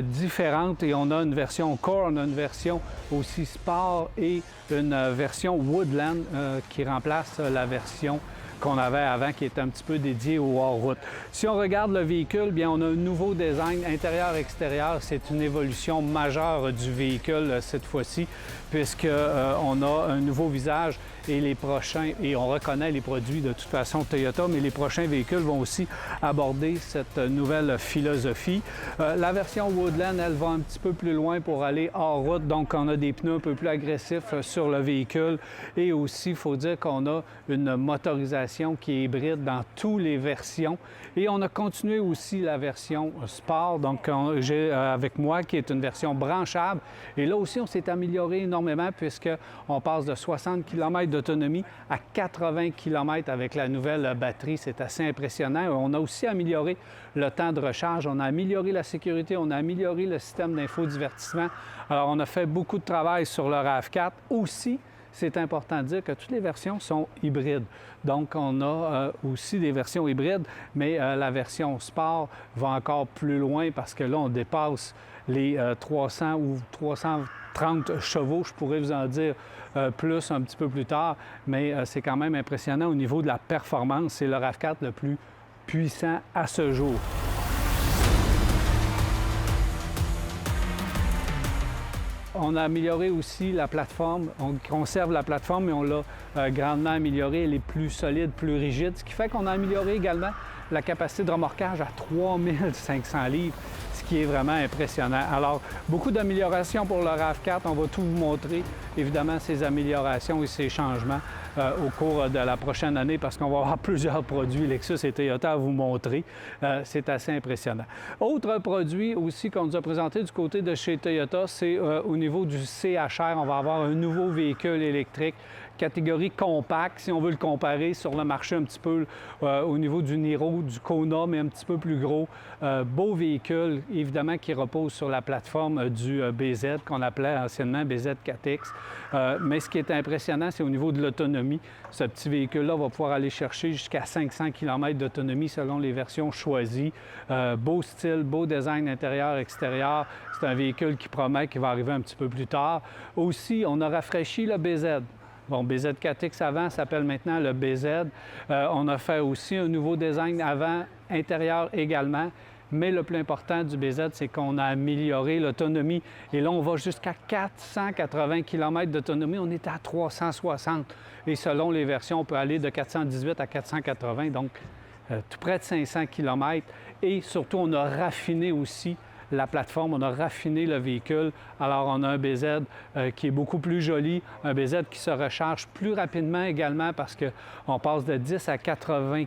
Speaker 1: différentes. Et on a une version Core, on a une version aussi Sport et une version Woodland qui remplace la version qu'on avait avant, qui était un petit peu dédié au hors-route. Si on regarde le véhicule, bien, on a un nouveau design intérieur-extérieur. C'est une évolution majeure du véhicule cette fois-ci, puisqu'on a un nouveau visage et les prochains, et on reconnaît les produits de toute façon Toyota, mais les prochains véhicules vont aussi aborder cette nouvelle philosophie. La version Woodland, elle va un petit peu plus loin pour aller hors route, donc on a des pneus un peu plus agressifs sur le véhicule et aussi, il faut dire qu'on a une motorisation qui est hybride dans toutes les versions et on a continué aussi la version Sport, donc j'ai avec moi qui est une version branchable et là aussi on s'est amélioré énormément puisqu'on passe de 60 km d'autonomie à 80 km avec la nouvelle batterie. C'est assez impressionnant. On a aussi amélioré le temps de recharge, on a amélioré la sécurité, on a amélioré le système d'infodivertissement. Alors, on a fait beaucoup de travail sur le RAV4. Aussi, c'est important de dire que toutes les versions sont hybrides. Donc, on a aussi des versions hybrides, mais la version Sport va encore plus loin parce que là, on dépasse les 300 ou 330 chevaux, je pourrais vous en dire plus un petit peu plus tard, mais c'est quand même impressionnant au niveau de la performance. C'est le RAV4 le plus puissant à ce jour. On a amélioré aussi la plateforme. On conserve la plateforme, mais on l'a grandement améliorée. Elle est plus solide, plus rigide, ce qui fait qu'on a amélioré également la capacité de remorquage à 3500 livres, ce qui est vraiment impressionnant. Alors, beaucoup d'améliorations pour le RAV4. On va tout vous montrer, évidemment, ces améliorations et ces changements au cours de la prochaine année parce qu'on va avoir plusieurs produits Lexus et Toyota à vous montrer. C'est assez impressionnant. Autre produit aussi qu'on nous a présenté du côté de chez Toyota, c'est au niveau du CHR. On va avoir un nouveau véhicule électrique catégorie compacte, si on veut le comparer sur le marché un petit peu au niveau du Niro, du Kona, mais un petit peu plus gros. Beau véhicule, évidemment, qui repose sur la plateforme du BZ, qu'on appelait anciennement BZ4X. Mais ce qui est impressionnant, c'est au niveau de l'autonomie. Ce petit véhicule-là va pouvoir aller chercher jusqu'à 500 km d'autonomie selon les versions choisies. Beau style, beau design intérieur-extérieur. C'est un véhicule qui promet qu'il va arriver un petit peu plus tard. Aussi, on a rafraîchi le BZ. Bon, BZ4X avant s'appelle maintenant le BZ. On a fait aussi un nouveau design avant, intérieur également. Mais le plus important du BZ, c'est qu'on a amélioré l'autonomie. Et là, on va jusqu'à 480 km d'autonomie. On est à 360. Et selon les versions, on peut aller de 418 à 480, donc tout près de 500 km. Et surtout, on a raffiné aussi la plateforme, on a raffiné le véhicule. Alors, on a un BZ qui est beaucoup plus joli, un BZ qui se recharge plus rapidement également parce qu'on passe de 10 à 80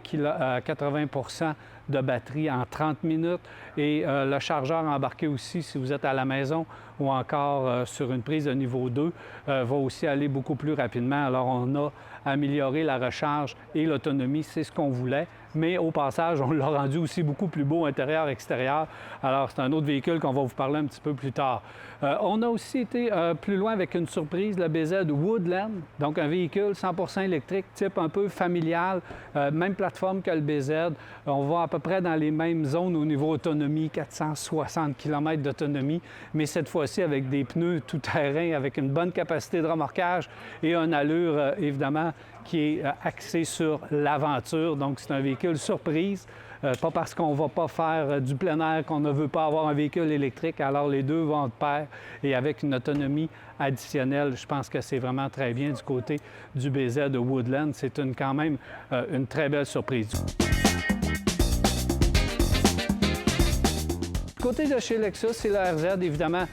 Speaker 1: de batterie en 30 minutes. Et le chargeur embarqué aussi, si vous êtes à la maison ou encore sur une prise de niveau 2, va aussi aller beaucoup plus rapidement. Alors, on a amélioré la recharge et l'autonomie, c'est ce qu'on voulait. Mais au passage, on l'a rendu aussi beaucoup plus beau intérieur-extérieur. Alors, c'est un autre véhicule qu'on va vous parler un petit peu plus tard. On a aussi été plus loin avec une surprise, le BZ Woodland, donc un véhicule 100% électrique, type un peu familial, même plateforme que le BZ. On va à peu près dans les mêmes zones au niveau autonomie, 460 km d'autonomie, mais cette fois-ci avec des pneus tout-terrain, avec une bonne capacité de remorquage et une allure, évidemment, qui est axé sur l'aventure. Donc, c'est un véhicule surprise. Pas parce qu'on ne va pas faire du plein air qu'on ne veut pas avoir un véhicule électrique. Alors, les deux vont de pair et avec une autonomie additionnelle, je pense que c'est vraiment très bien du côté du BZ de Woodland. C'est quand même une très belle surprise. Du côté de chez Lexus, c'est le RZ, évidemment.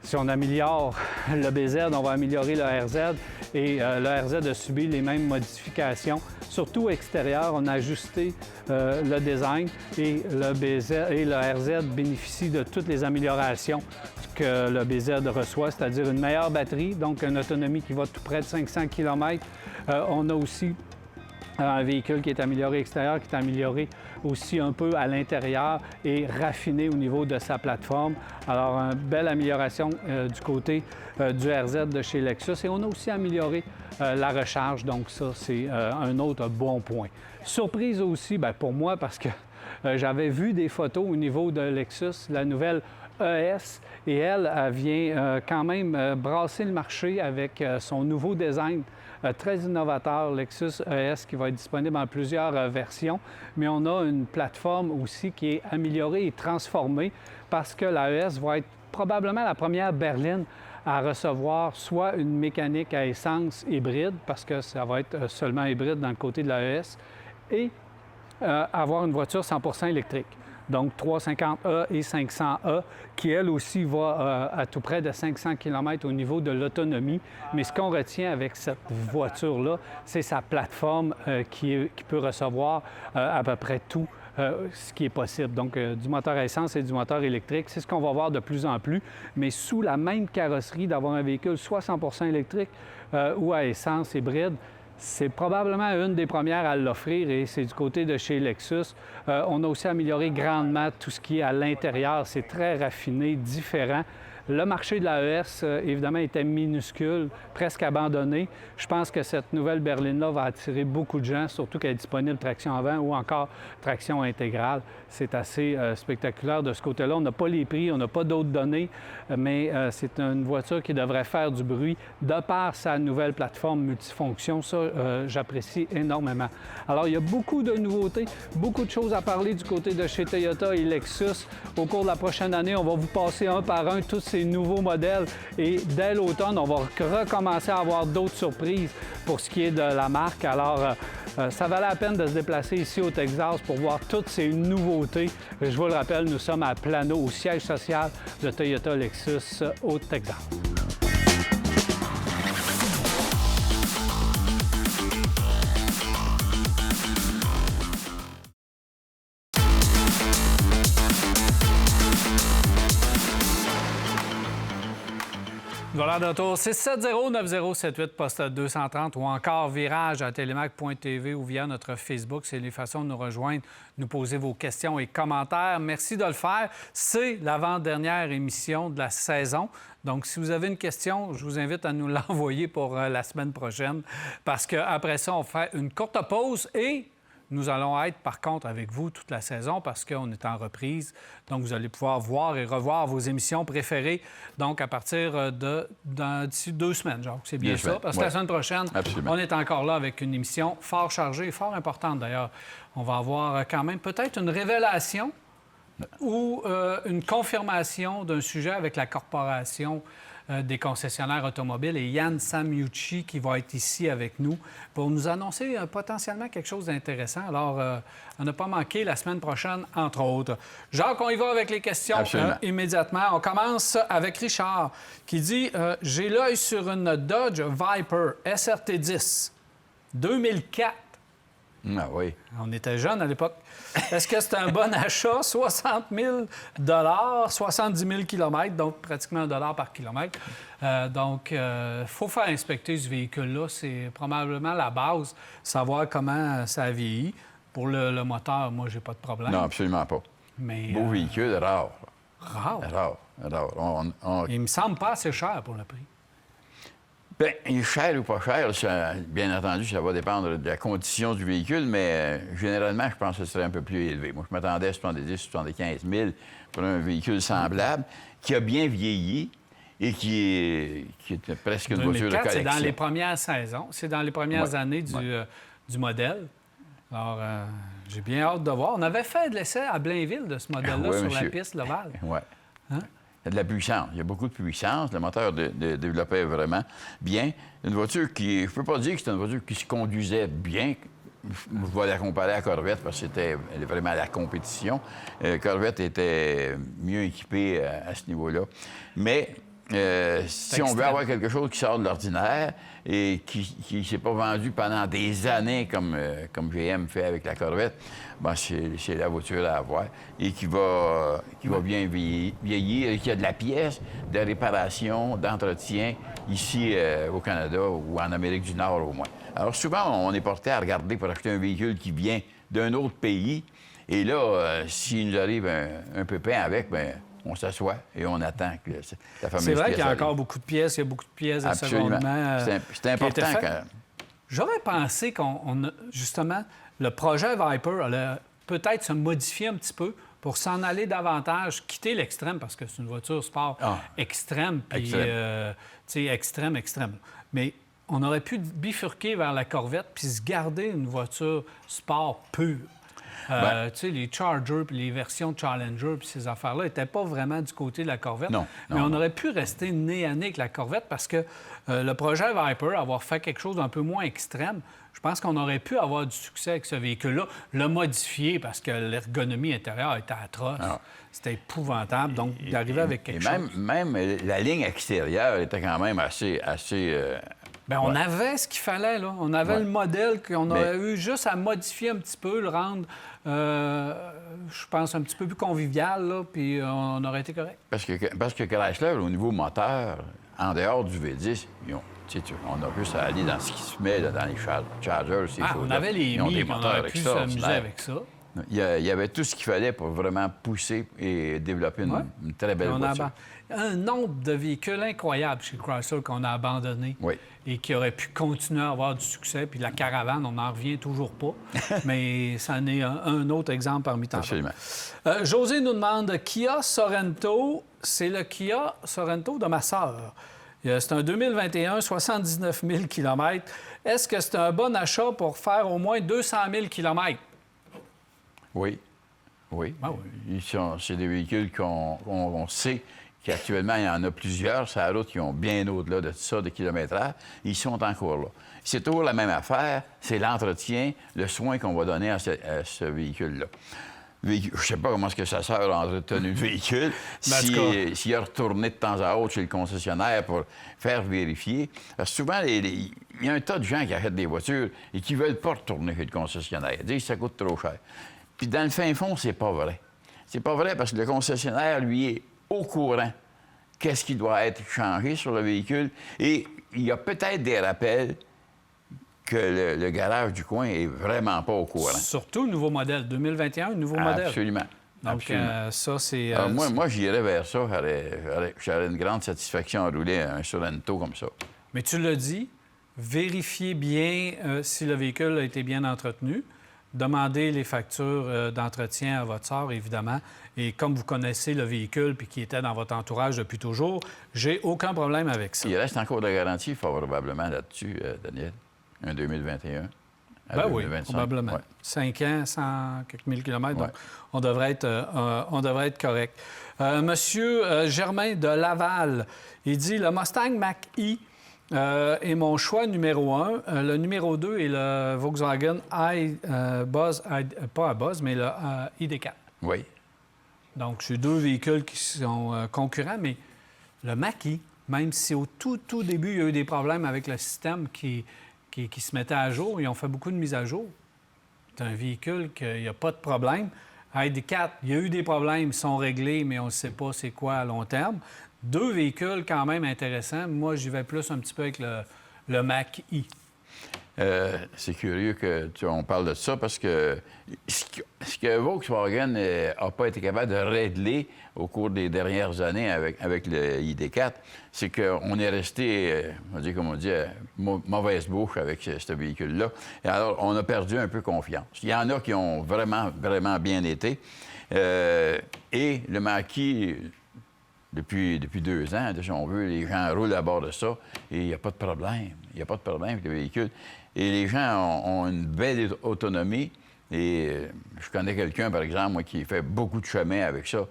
Speaker 1: Si on améliore le BZ, on va améliorer le RZ. Et le RZ a subi les mêmes modifications. Surtout extérieur, on a ajusté le design et le BZ et le RZ bénéficient de toutes les améliorations que le BZ reçoit, c'est-à-dire une meilleure batterie, donc une autonomie qui va tout près de 500 km. On a aussi un véhicule qui est amélioré extérieur, qui est amélioré aussi un peu à l'intérieur et raffiné au niveau de sa plateforme. Alors, une belle amélioration du côté du RZ de chez Lexus. Et on a aussi amélioré la recharge, donc ça, c'est un autre bon point. Surprise aussi, bien, pour moi, parce que j'avais vu des photos au niveau de Lexus, la nouvelle ES, et elle vient quand même brasser le marché avec son nouveau design très innovateur, Lexus ES, qui va être disponible en plusieurs versions. Mais on a une plateforme aussi qui est améliorée et transformée parce que la ES va être probablement la première berline à recevoir soit une mécanique à essence hybride, parce que ça va être seulement hybride dans le côté de l'AES, et avoir une voiture 100% électrique. Donc 350A et 500A, qui, elle aussi, va à tout près de 500 km au niveau de l'autonomie. Mais ce qu'on retient avec cette voiture-là, c'est sa plateforme qui peut recevoir à peu près tout ce qui est possible. Donc, du moteur à essence et du moteur électrique, c'est ce qu'on va voir de plus en plus. Mais sous la même carrosserie, d'avoir un véhicule soit 100% électrique ou à essence hybride, c'est probablement une des premières à l'offrir et c'est du côté de chez Lexus. On a aussi amélioré grandement tout ce qui est à l'intérieur. C'est très raffiné, différent. Le marché de l'AES, évidemment, était minuscule, presque abandonné. Je pense que cette nouvelle berline-là va attirer beaucoup de gens, surtout qu'elle est disponible traction avant ou encore traction intégrale. C'est assez spectaculaire de ce côté-là. On n'a pas les prix, on n'a pas d'autres données, mais c'est une voiture qui devrait faire du bruit de par sa nouvelle plateforme multifonction. Ça, j'apprécie énormément. Alors, il y a beaucoup de nouveautés, beaucoup de choses à parler du côté de chez Toyota et Lexus. Au cours de la prochaine année, on va vous passer un par un tous ces nouveaux modèles et dès l'automne, on va recommencer à avoir d'autres surprises pour ce qui est de la marque. Alors, ça valait la peine de se déplacer ici au Texas pour voir toutes ces nouveautés. Je vous le rappelle, nous sommes à Plano, au siège social de Toyota Lexus au Texas. Voilà de retour. 670-9078, poste 230 ou encore virage à télémac.tv ou via notre Facebook. C'est les façons de nous rejoindre, nous poser vos questions et commentaires. Merci de le faire. C'est l'avant-dernière émission de la saison. Donc, si vous avez une question, je vous invite à nous l'envoyer pour la semaine prochaine parce qu'après ça, on fait une courte pause et nous allons être, par contre, avec vous toute la saison parce qu'on est en reprise. Donc, vous allez pouvoir voir et revoir vos émissions préférées. Donc, à partir d'ici 2 semaines, genre, c'est bien ça. Parce que la semaine prochaine, on est encore là avec une émission fort chargée et fort importante, d'ailleurs. On va avoir quand même peut-être une révélation ou une confirmation d'un sujet avec la Corporation des concessionnaires automobiles et Yann Samiucci qui va être ici avec nous pour nous annoncer potentiellement quelque chose d'intéressant. Alors, on n'a pas manqué la semaine prochaine, entre autres. Jacques, on y va avec les questions immédiatement. On commence avec Richard qui dit « J'ai l'œil sur une Dodge Viper SRT10 2004. »
Speaker 3: Ah oui.
Speaker 1: On était jeunes à l'époque. Est-ce que c'est un bon achat? 60 000 70 000 km, donc pratiquement $1 par kilomètre. Donc, il faut faire inspecter ce véhicule-là. C'est probablement la base, savoir comment ça a vieilli. Pour le moteur, moi, j'ai pas de problème.
Speaker 3: Non, absolument pas.
Speaker 1: Mais,
Speaker 3: beau véhicule, rare.
Speaker 1: Rare?
Speaker 3: Rare.
Speaker 1: Il me semble pas assez cher pour le prix.
Speaker 3: Bien, il est cher ou pas cher, bien entendu, ça va dépendre de la condition du véhicule, mais généralement, je pense que ce serait un peu plus élevé. Moi, je m'attendais à 70 75 000 pour un véhicule semblable qui a bien vieilli et qui est presque une voiture de collection.
Speaker 1: C'est dans les premières saisons, c'est dans les premières années du modèle. Alors, j'ai bien hâte de voir. On avait fait de l'essai à Blainville de ce modèle-là sur la piste Laval.
Speaker 3: Oui.
Speaker 1: Hein?
Speaker 3: Il y a de la puissance. Il y a beaucoup de puissance. Le moteur développait vraiment bien. Une voiture qui... Je ne peux pas dire que c'est une voiture qui se conduisait bien. Je vais la comparer à Corvette parce que elle est vraiment à la compétition. Corvette était mieux équipée à ce niveau-là. Mais si on veut avoir quelque chose qui sort de l'ordinaire et qui ne s'est pas vendu pendant des années comme GM fait avec la Corvette, ben c'est la voiture à avoir et qui va bien vieillir et qui a de la pièce, de réparation, d'entretien ici au Canada ou en Amérique du Nord au moins. Alors souvent, on est porté à regarder pour acheter un véhicule qui vient d'un autre pays et là, s'il nous arrive un pépin avec, bien, on s'assoit et on attend que la fameuse pièce.
Speaker 1: C'est vrai qu'il y a encore beaucoup de pièces. Il y a beaucoup de pièces de seconde main.
Speaker 3: C'est important quand...
Speaker 1: J'aurais pensé justement, le projet Viper allait peut-être se modifier un petit peu pour s'en aller davantage, quitter l'extrême, parce que c'est une voiture sport extrême, puis extrême. Mais on aurait pu bifurquer vers la Corvette puis se garder une voiture sport pure. Tu sais, les Chargers puis les versions Challenger puis ces affaires-là n'étaient pas vraiment du côté de la Corvette.
Speaker 3: Non,
Speaker 1: mais on aurait pu rester nez à nez avec la Corvette parce que le projet Viper, avoir fait quelque chose d'un peu moins extrême, je pense qu'on aurait pu avoir du succès avec ce véhicule-là, le modifier parce que l'ergonomie intérieure était atroce. C'était épouvantable. Donc, d'arriver avec quelque chose...
Speaker 3: Même la ligne extérieure était quand même assez
Speaker 1: Bien, on avait ce qu'il fallait, là. On avait le modèle qu'on aurait eu juste à modifier un petit peu, le rendre, je pense, un petit peu plus convivial, là, puis on aurait été correct.
Speaker 3: Parce que Chrysler, au niveau moteur, en dehors du V10, on a pu aller dans ce qui se met là, dans les Chargers, ces choses-là.
Speaker 1: On avait les
Speaker 3: Ils ont des
Speaker 1: on
Speaker 3: moteurs
Speaker 1: aurait pu s'amuser avec ça.
Speaker 3: Il y avait tout ce qu'il fallait pour vraiment pousser et développer une très belle voiture.
Speaker 1: Un nombre de véhicules incroyables chez Chrysler qu'on a abandonnés et qui auraient pu continuer à avoir du succès. Puis la Caravane, on n'en revient toujours pas. Mais ça en est un autre exemple parmi tant d'autres.
Speaker 3: Absolument.
Speaker 1: José nous demande Kia Sorento. C'est le Kia Sorento de ma sœur. C'est un 2021, 79 000 km. Est-ce que c'est un bon achat pour faire au moins 200 000 km?
Speaker 3: Oui. Oui.
Speaker 1: Ah oui.
Speaker 3: C'est des véhicules qu'on sait qu'actuellement, il y en a plusieurs sur la route qui ont bien au-delà de ça, de kilomètrage. Ils sont encore là. C'est toujours la même affaire, c'est l'entretien, le soin qu'on va donner à ce véhicule-là. Je ne sais pas comment est-ce que sa sœur a entretenu le véhicule, s'il a retourné de temps à autre chez le concessionnaire pour faire vérifier. Parce que souvent, il y a un tas de gens qui achètent des voitures et qui ne veulent pas retourner chez le concessionnaire. Ils disent que ça coûte trop cher. Puis dans le fin fond, c'est pas vrai. C'est pas vrai parce que le concessionnaire, lui, est au courant qu'est-ce qui doit être changé sur le véhicule et il y a peut-être des rappels que le garage du coin est vraiment pas au courant.
Speaker 1: Surtout le nouveau modèle. 2021, un nouveau modèle.
Speaker 3: Absolument.
Speaker 1: Donc, ça, c'est...
Speaker 3: moi, j'irais vers ça. J'aurais une grande satisfaction à rouler un Sorento comme ça.
Speaker 1: Mais tu l'as dit, vérifiez bien si le véhicule a été bien entretenu. Demandez les factures d'entretien à votre sœur, évidemment. Et comme vous connaissez le véhicule puis qui était dans votre entourage depuis toujours, j'ai aucun problème avec ça.
Speaker 3: Il reste encore de garantie favorablement là-dessus, Daniel. Un 2021 à 2025.
Speaker 1: Oui, probablement. Ouais. 5 ans, 100 quelques mille kilomètres. Donc, on devrait être correct. Monsieur Germain de Laval, il dit « Le Mustang Mach-E est mon choix numéro 1. Le numéro 2 est le Volkswagen Buzz, pas Buzz, mais le ID4. »
Speaker 3: Oui.
Speaker 1: Donc, c'est deux véhicules qui sont concurrents, mais le Mach-E, même si au tout début, il y a eu des problèmes avec le système qui se mettait à jour, ils ont fait beaucoup de mises à jour. C'est un véhicule qu'il n'y a pas de problème. ID4, il y a eu des problèmes, ils sont réglés, mais on ne sait pas c'est quoi à long terme. Deux véhicules quand même intéressants. Moi, j'y vais plus un petit peu avec le Mach-E.
Speaker 3: C'est curieux qu'on parle de ça parce que ce que Volkswagen n'a pas été capable de régler au cours des dernières années avec le ID4, c'est qu'on est resté, comme on dit, mauvaise bouche avec ce véhicule-là. Et alors, on a perdu un peu confiance. Il y en a qui ont vraiment, vraiment bien été. Et le Mach-E, depuis 2 ans, si on veut, les gens roulent à bord de ça et il n'y a pas de problème. Il n'y a pas de problème avec le véhicule. Et les gens ont une belle autonomie. Et je connais quelqu'un, par exemple, moi, qui fait beaucoup de chemin avec ça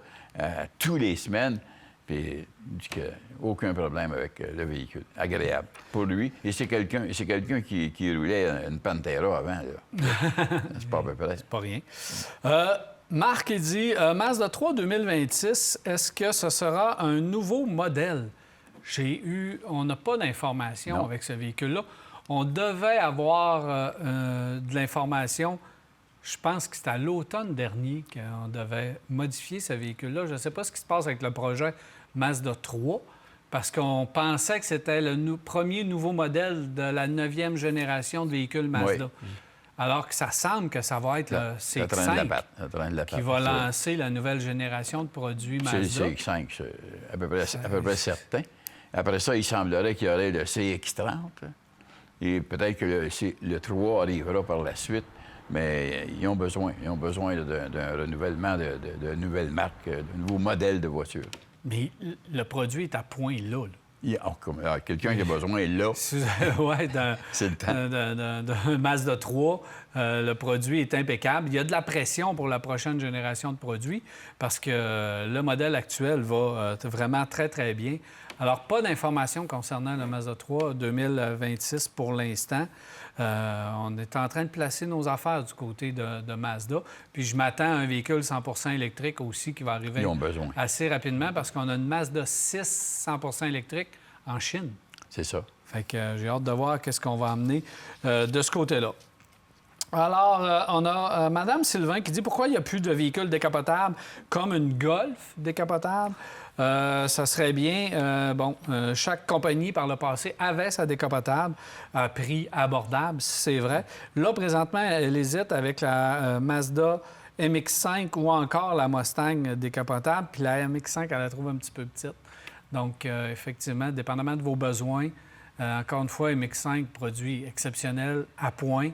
Speaker 3: tous les semaines. Puis il dit qu'il n'y a aucun problème avec le véhicule. Agréable pour lui. Et c'est quelqu'un qui roulait une Pantera avant. C'est pas à peu près.
Speaker 1: C'est pas rien. Marc, il dit Mazda 3 2026, est-ce que ce sera un nouveau modèle? On n'a pas d'informations avec ce véhicule-là. On devait avoir de l'information. Je pense que c'était à l'automne dernier qu'on devait modifier ce véhicule-là. Je ne sais pas ce qui se passe avec le projet Mazda 3, parce qu'on pensait que c'était le premier nouveau modèle de la 9e génération de véhicules Mazda. Oui. Alors que ça semble que ça va être le CX-5 qui va lancer la nouvelle génération de produits Mazda.
Speaker 3: C'est le CX-5, c'est à peu près certain. Après ça, il semblerait qu'il y aurait le CX-30. Et peut-être que le 3 arrivera par la suite. Mais ils ont besoin d'un renouvellement de nouvelles marques, de nouveaux modèles de voitures.
Speaker 1: Mais le produit est à point là.
Speaker 3: Quelqu'un qui a besoin est là.
Speaker 1: Oui,
Speaker 3: C'est le temps.
Speaker 1: d'un Mazda 3, le produit est impeccable. Il y a de la pression pour la prochaine génération de produits parce que le modèle actuel va vraiment très, très bien. Alors, pas d'informations concernant le Mazda 3 2026 pour l'instant. On est en train de placer nos affaires du côté de Mazda. Puis je m'attends à un véhicule 100% électrique aussi qui va arriver
Speaker 3: Ils ont besoin.
Speaker 1: assez rapidement parce qu'on a une Mazda 6 100% électrique en Chine.
Speaker 3: C'est ça.
Speaker 1: Fait que j'ai hâte de voir qu'est-ce qu'on va amener de ce côté-là. Alors, on a Mme Sylvain qui dit pourquoi il n'y a plus de véhicules décapotables comme une Golf décapotable. Ça serait bien. Chaque compagnie par le passé avait sa décapotable à prix abordable, si c'est vrai. Là, présentement, elle hésite avec la Mazda MX-5 ou encore la Mustang décapotable. Puis la MX-5, elle la trouve un petit peu petite. Donc, effectivement, dépendamment de vos besoins, encore une fois, MX-5, produit exceptionnel, à point.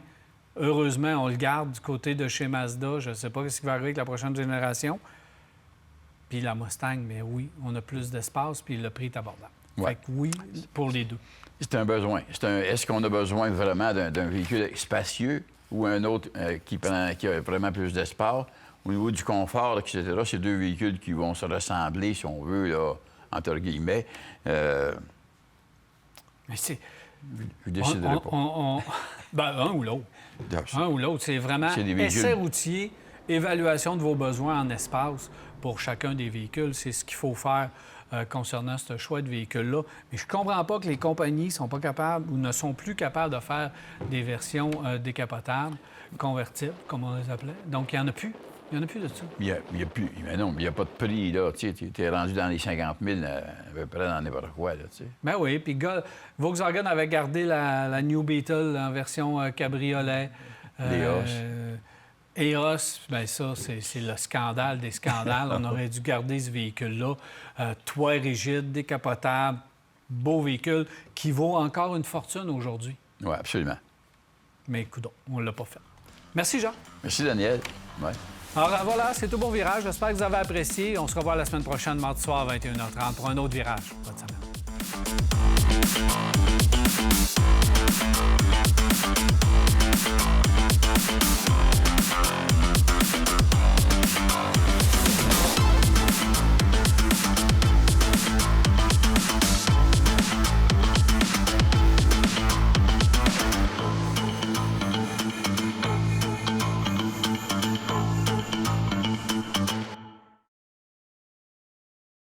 Speaker 1: Heureusement, on le garde du côté de chez Mazda. Je ne sais pas ce qui va arriver avec la prochaine génération. Puis la Mustang, mais oui, on a plus d'espace, puis le prix est abordable.
Speaker 3: Ouais.
Speaker 1: Fait que oui, pour les deux.
Speaker 3: C'est un besoin. Est-ce qu'on a besoin vraiment d'un véhicule spacieux ou un autre qui a vraiment plus d'espace? Au niveau du confort, etc., c'est deux véhicules qui vont se ressembler, si on veut, là, entre guillemets.
Speaker 1: Mais c'est...
Speaker 3: Je déciderai pas.
Speaker 1: Un ou l'autre. Un ou l'autre. C'est vraiment
Speaker 3: C'est des véhicules.
Speaker 1: essai routier, évaluation de vos besoins en espace pour chacun des véhicules. C'est ce qu'il faut faire concernant ce choix de véhicule-là. Mais je ne comprends pas que les compagnies ne sont pas capables ou ne sont plus capables de faire des versions décapotables, convertibles, comme on les appelait. Donc, il n'y en a plus. Il n'y en a plus de ça.
Speaker 3: Il n'y a plus. Mais non, il n'y a pas de prix, là. Tu es rendu dans les 50 000 à peu près dans n'importe quoi, là, tu sais.
Speaker 1: Ben oui. Puis Volkswagen avait gardé la New Beetle en version cabriolet. Eos, bien ça, c'est le scandale des scandales. On aurait dû garder ce véhicule-là. Toit rigide, décapotable, beau véhicule qui vaut encore une fortune aujourd'hui.
Speaker 3: Oui, absolument.
Speaker 1: Mais coudonc, on ne l'a pas fait. Merci, Jean.
Speaker 3: Merci, Daniel. Ouais.
Speaker 1: Alors voilà, c'est tout bon virage. J'espère que vous avez apprécié. On se revoit la semaine prochaine, mardi soir à 21h30 pour un autre virage. Bonne semaine.